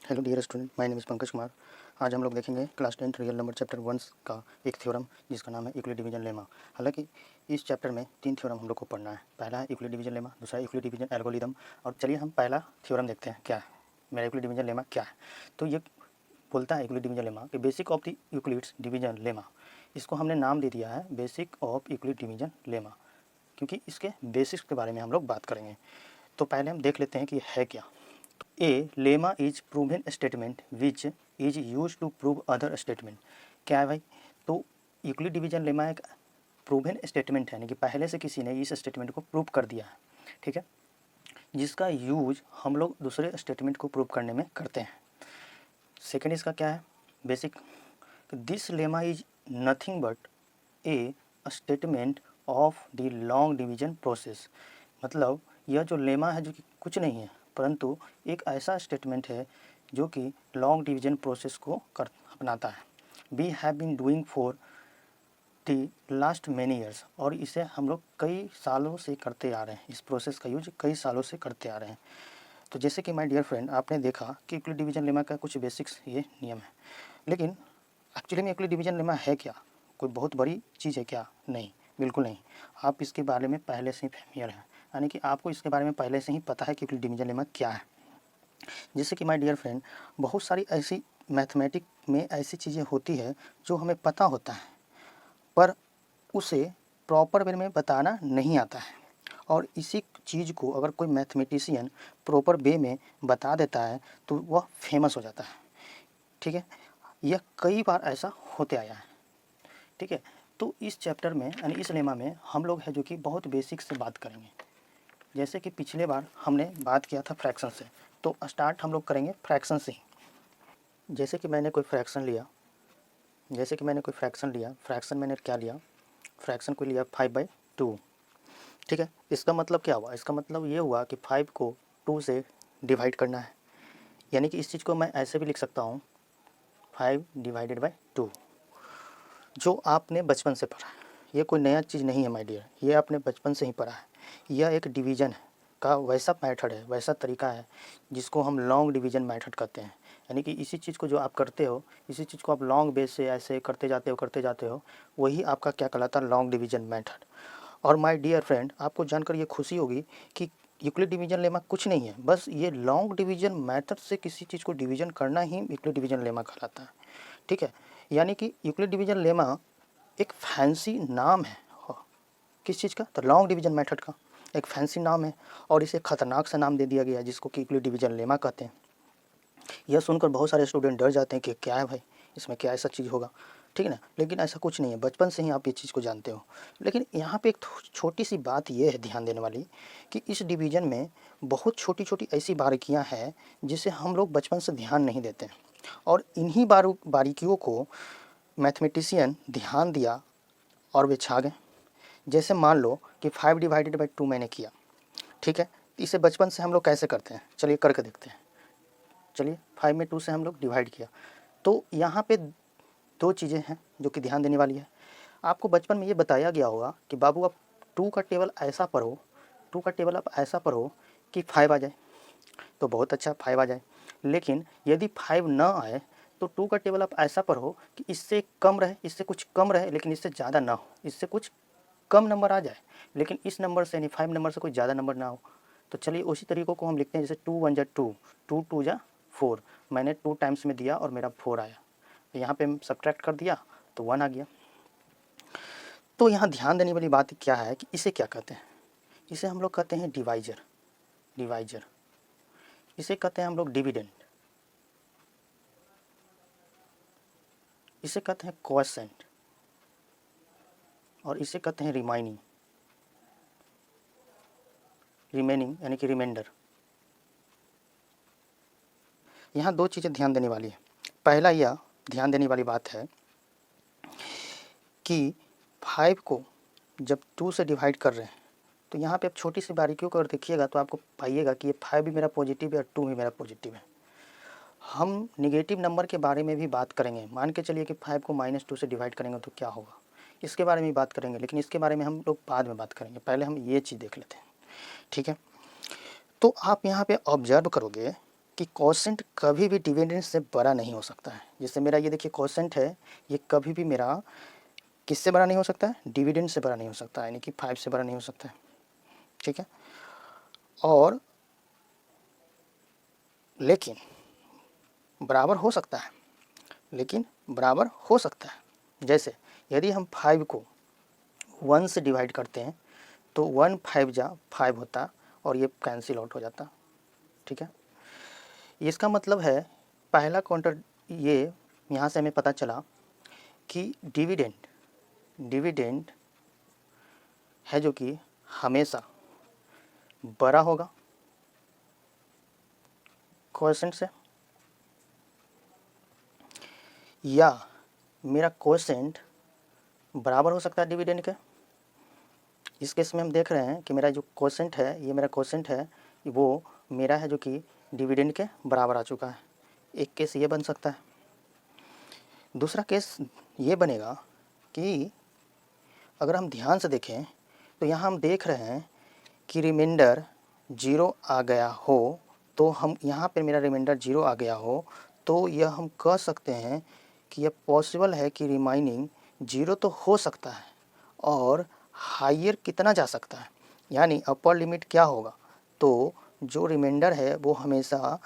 Hello dear student, my name is Pankaj Kumar. आज हम लोग देखेंगे क्लास 10 रियल नंबर चैप्टर 1 का एक थ्योरम जिसका नाम है यूक्लिड डिवीजन लेमा। हालांकि इस चैप्टर में 3 थ्योरम हम लोग को पढ़ना है। पहला है यूक्लिड डिवीजन लेमा, दूसरा यूक्लिड डिवीजन एल्गोरिदम, और चलिए हम पहला थ्योरम देखते हैं क्या है, मेरा यूक्लिड डिवीजन लेमा क्या है। तो ये बोलता है यूक्लिड डिवीजन लेमा कि basic of the Euclid's division lemma. इसको हमने नाम दे दिया है basic of Euclid division lemma, क्योंकि इसके बेसिक्स के बारे में हम लोग बात करेंगे। तो पहले हम देख लेते हैं कि है क्या। A lemma is proven statement which is use to prove other statement. क्या है भाई? तो यूक्लिड डिवीजन लेमा एक प्रूवन स्टेटमेंट है, यानी कि पहले से किसी ने इस स्टेटमेंट को प्रूव कर दिया है, ठीक है, जिसका यूज हम लोग दूसरे स्टेटमेंट को प्रूव करने में करते हैं। सेकेंड इसका क्या है basic, this lemma is nothing but A statement of the long division process. मतलब यह जो लेमा है जो कि कुछ नहीं है परंतु एक ऐसा स्टेटमेंट है जो कि लॉन्ग डिवीजन प्रोसेस को अपनाता है। We have been doing for the last many years, और इसे हम लोग कई सालों से करते आ रहे हैं, इस प्रोसेस का यूज कई सालों से करते आ रहे हैं। तो जैसे कि माय डियर फ्रेंड, आपने देखा कि यूक्लिड डिवीजन लेमा का कुछ बेसिक्स ये नियम है, लेकिन एक्चुअली में यूक्लिड डिवीजन लेमा है क्या? कोई बहुत बड़ी चीज़ है क्या? नहीं, बिल्कुल नहीं। आप इसके बारे में पहले से ही फैमिलियर हैं, यानी कि आपको इसके बारे में पहले से ही पता है कि यूक्लिड डिवीजन लेमा क्या है। जैसे कि माय डियर फ्रेंड, बहुत सारी ऐसी मैथमेटिक में ऐसी चीज़ें होती है जो हमें पता होता है पर उसे प्रॉपर वे में बताना नहीं आता है, और इसी चीज़ को अगर कोई मैथमेटिशियन प्रॉपर वे में बता देता है तो वह फेमस हो जाता है, ठीक है। यह कई बार ऐसा होते आया है, ठीक है। तो इस चैप्टर में यानी इस लेमा में हम लोग है जो कि बहुत बेसिक से बात करेंगे। जैसे कि पिछले बार हमने बात किया था फ्रैक्शन से, तो स्टार्ट हम लोग करेंगे फ्रैक्शन से ही। जैसे कि मैंने कोई फ्रैक्शन लिया, फ्रैक्शन मैंने क्या लिया, फ्रैक्शन को लिया 5/2, ठीक है। इसका मतलब क्या हुआ? इसका मतलब ये हुआ कि 5 को 2 से डिवाइड करना है, यानी कि इस चीज़ को मैं ऐसे भी लिख सकता हूँ 5/2, जो आपने बचपन से पढ़ा है। ये कोई नया चीज़ नहीं है माय डियर, ये आपने बचपन से ही पढ़ा है। यह एक डिवीज़न का वैसा मेथड है, वैसा तरीका है जिसको हम लॉन्ग डिवीज़न मेथड कहते हैं। यानी कि इसी चीज़ को जो आप करते हो, इसी चीज़ को आप लॉन्ग बेस से ऐसे करते जाते हो, वही आपका क्या कहलाता है? Long division method. और माय डियर फ्रेंड, आपको जानकर ये खुशी होगी कि यूक्लिड डिवीजन लेमा कुछ नहीं है, बस ये लॉन्ग डिवीजन मेथड से किसी चीज़ को डिवीजन करना ही यूक्लिड डिवीजन लेमा कहलाता है, ठीक है। यानी कि यूक्लिड डिवीजन लेमा एक फैंसी नाम है किस चीज़ का? तो लॉन्ग डिवीजन मेथड का एक फैंसी नाम है, और इसे खतरनाक सा नाम दे दिया गया जिसको कि यूक्लिड डिवीजन लेमा कहते हैं। यह सुनकर बहुत सारे स्टूडेंट डर जाते हैं कि क्या है भाई, इसमें क्या ऐसा चीज़ होगा, ठीक है ना। लेकिन ऐसा कुछ नहीं है, बचपन से ही आप ये चीज़ को जानते हो। लेकिन यहाँ पे एक छोटी सी बात ये है ध्यान देने वाली कि इस डिवीज़न में बहुत छोटी छोटी ऐसी बारीकियाँ हैं जिसे हम लोग बचपन से ध्यान नहीं देते हैं, और इन्हीं बारीकियों को मैथमेटिशियन ध्यान दिया और वे छा गए। जैसे मान लो कि 5/2 मैंने किया, ठीक है। इसे बचपन से हम लोग कैसे करते हैं, चलिए करके देखते हैं। चलिए 5 में 2 से हम लोग डिवाइड किया, तो यहाँ पे 2 चीज़ें हैं जो कि ध्यान देने वाली है। आपको बचपन में ये बताया गया होगा कि बाबू आप 2 का टेबल ऐसा पढ़ो, 2 का टेबल आप ऐसा पढ़ो कि 5 आ जाए, तो बहुत अच्छा 5 आ जाए। लेकिन यदि 5 ना आए तो 2 का टेबल आप ऐसा पढ़ो कि इससे कम रहे, इससे कुछ कम रहे लेकिन इससे ज़्यादा ना हो, इससे कुछ कम नंबर आ जाए लेकिन इस नंबर से यानी 5 नंबर से कोई ज़्यादा नंबर ना हो। तो चलिए उसी तरीक़ों को हम लिखते हैं, जैसे 2 1 जा 2, 2 2 जा 4, मैंने 2 टाइम्स में दिया और मेरा 4 आया, यहाँ पे सब्ट्रैक्ट कर दिया तो 1 आ गया। तो यहाँ ध्यान देने वाली बात क्या है कि इसे क्या कहते हैं? इसे हम लोग कहते हैं डिवाइजर, इसे कहते हैं हम लोग डिविडेंड, इसे कहते हैं क्वोशेंट, और इसे कहते हैं रिमेनिंग यानी कि रिमाइंडर। यहाँ 2 चीज़ें ध्यान देने वाली है। पहला यह ध्यान देने वाली बात है कि 5 को जब 2 से डिवाइड कर रहे हैं तो यहाँ पे आप छोटी सी बारीकियों को अगर देखिएगा तो आपको पाइएगा कि ये 5 भी मेरा पॉजिटिव है और 2 भी मेरा पॉजिटिव है। हम निगेटिव नंबर के बारे में भी बात करेंगे, मान के चलिए कि 5 को -2 से डिवाइड करेंगे तो क्या होगा, इसके बारे में बात करेंगे, लेकिन इसके बारे में हम लोग बाद में बात करेंगे, पहले हम ये चीज़ देख लेते हैं, ठीक है। तो आप यहाँ पे ऑब्जर्व करोगे कि कोसेंट कभी भी डिविडेंड से बड़ा नहीं हो सकता है। जैसे मेरा ये देखिए कोसेंट है, ये कभी भी मेरा किससे बड़ा नहीं हो सकता है, डिविडेंड से बड़ा नहीं हो सकता, यानी कि 5 से बड़ा नहीं हो सकता है, ठीक है। और लेकिन बराबर हो सकता है, लेकिन बराबर हो सकता है। जैसे यदि हम 5 को 1 से डिवाइड करते हैं तो 1 5 जा 5 होता और ये कैंसिल आउट हो जाता, ठीक है। इसका मतलब है पहला काउंटर, ये यहाँ से हमें पता चला कि डिविडेंड है जो कि हमेशा बड़ा होगा कोएफिशिएंट से, या मेरा कोएफिशिएंट बराबर हो सकता है डिविडेंड के। इस केस में हम देख रहे हैं कि मेरा जो कोएफिशिएंट है, ये मेरा कोएफिशिएंट है, वो मेरा है जो कि डिविडेंड के बराबर आ चुका है। एक केस ये बन सकता है। दूसरा केस ये बनेगा कि अगर हम ध्यान से देखें तो यहाँ हम देख रहे हैं कि रिमाइंडर 0 आ गया हो, तो हम यहाँ पे मेरा रिमाइंडर 0 आ गया हो तो यह हम कह सकते हैं कि यह पॉसिबल है कि रिमाइनिंग 0 तो हो सकता है और हायर कितना जा सकता है, यानी अपर लिमिट क्या होगा, तो जो रिमाइंडर है वो हमेशा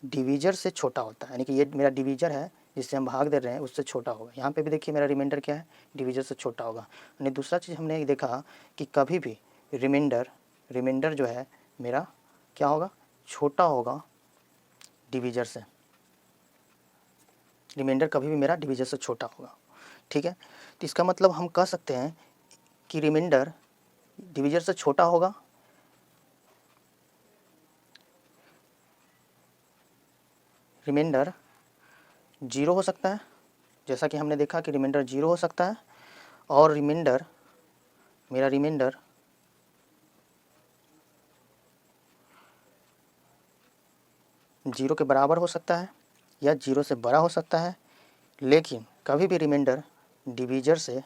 डिवीजर से छोटा होता है, यानी कि ये मेरा डिवीजर है जिससे हम भाग दे रहे हैं उससे छोटा होगा। यहाँ पे भी देखिए मेरा रिमाइंडर क्या है, डिवीजर से छोटा होगा। यानी दूसरा चीज़ हमने देखा कि कभी भी रिमाइंडर जो है मेरा क्या होगा, छोटा होगा डिवीजर से। रिमाइंडर कभी भी मेरा डिवीजर से छोटा होगा, ठीक है। तो इसका मतलब हम कह सकते हैं कि रिमाइंडर डिवीजर से छोटा होगा, रिमाइंडर 0 हो सकता है, जैसा कि हमने देखा कि रिमाइंडर 0 हो सकता है, और मेरा रिमाइंडर 0 के बराबर हो सकता है या 0 से बड़ा हो सकता है, लेकिन कभी भी रिमाइंडर डिवीजर से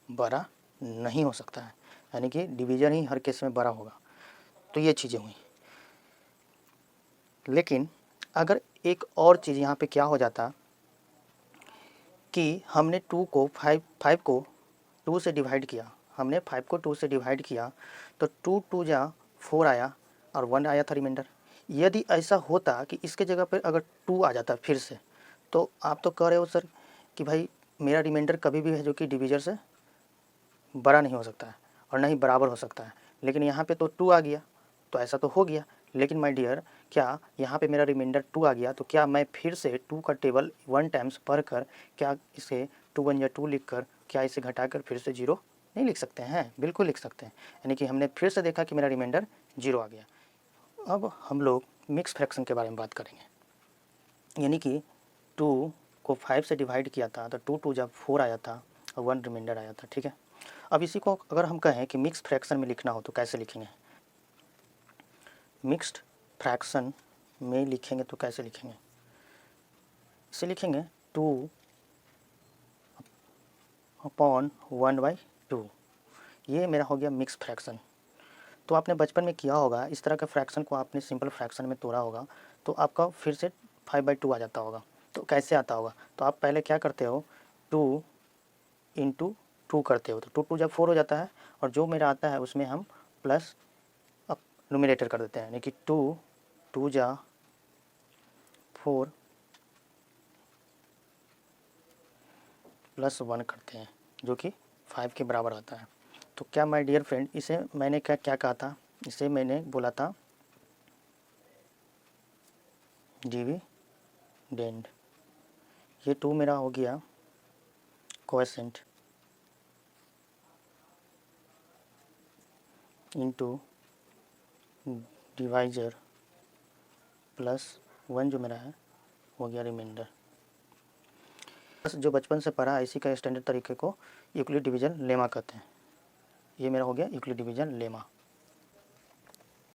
बड़ा नहीं हो सकता है, यानी कि डिवीजर ही हर केस में बड़ा होगा। तो ये चीज़ें हुई। लेकिन अगर एक और चीज़ यहाँ पे क्या हो जाता कि हमने 5 को 2 से डिवाइड किया, हमने 5 को 2 से डिवाइड किया तो 2 2 जा 4 आया और 1 आया था रिमाइंडर। यदि ऐसा होता कि इसके जगह पर अगर 2 आ जाता फिर से, तो आप तो कह रहे हो सर कि भाई मेरा रिमाइंडर कभी भी है जो कि डिवीजर से बड़ा नहीं हो सकता है और ना ही बराबर हो सकता है, लेकिन यहाँ पे तो 2 आ गया, तो ऐसा तो हो गया। लेकिन माय डियर, क्या यहाँ पे मेरा रिमाइंडर 2 आ गया तो क्या मैं फिर से 2 का टेबल 1 टाइम्स पढ़कर क्या इसे 2 1 या 2 लिख कर क्या इसे घटाकर फिर से 0 नहीं लिख सकते हैं? बिल्कुल लिख सकते हैं। यानी कि हमने फिर से देखा कि मेरा रिमाइंडर 0 आ गया। अब हम लोग मिक्स फ्रैक्शन के बारे में बात करेंगे, यानी कि 2 को 5 से डिवाइड किया था तो 2 2 जब 4 आया था और 1 रिमाइंडर आया था, ठीक है। अब इसी को अगर हम कहें कि मिक्स फ्रैक्शन में लिखना हो तो कैसे लिखेंगे? मिक्स्ड फ्रैक्शन में लिखेंगे तो कैसे लिखेंगे? इसे लिखेंगे 2 अपॉन 1/2। ये मेरा हो गया मिक्स फ्रैक्शन। तो आपने बचपन में किया होगा, इस तरह का फ्रैक्शन को आपने सिंपल फ्रैक्शन में तोड़ा होगा तो आपका फिर से 5/2 आ जाता होगा। तो कैसे आता होगा? तो आप पहले क्या करते हो, 2 इंटू 2 करते हो, तो 2 2 जब 4 हो जाता है और जो मेरा आता है उसमें हम प्लस न्यूमरेटर कर देते हैं, यानी कि 2 2 जा 4 प्लस 1 करते हैं जो कि 5 के बराबर आता है। तो क्या माय डियर फ्रेंड, इसे मैंने क्या क्या कहा था? इसे मैंने बोला था डिविडेंड। ये 2 मेरा हो गया कोएफिशिएंट इंटू डिवाइजर प्लस 1 जो मेरा है हो गया रिमाइंडर। बस जो बचपन से पढ़ा इसी का स्टैंडर्ड तरीके को यूक्लिड डिवीजन लेमा कहते हैं। ये मेरा हो गया यूक्लिड डिवीजन लेमा।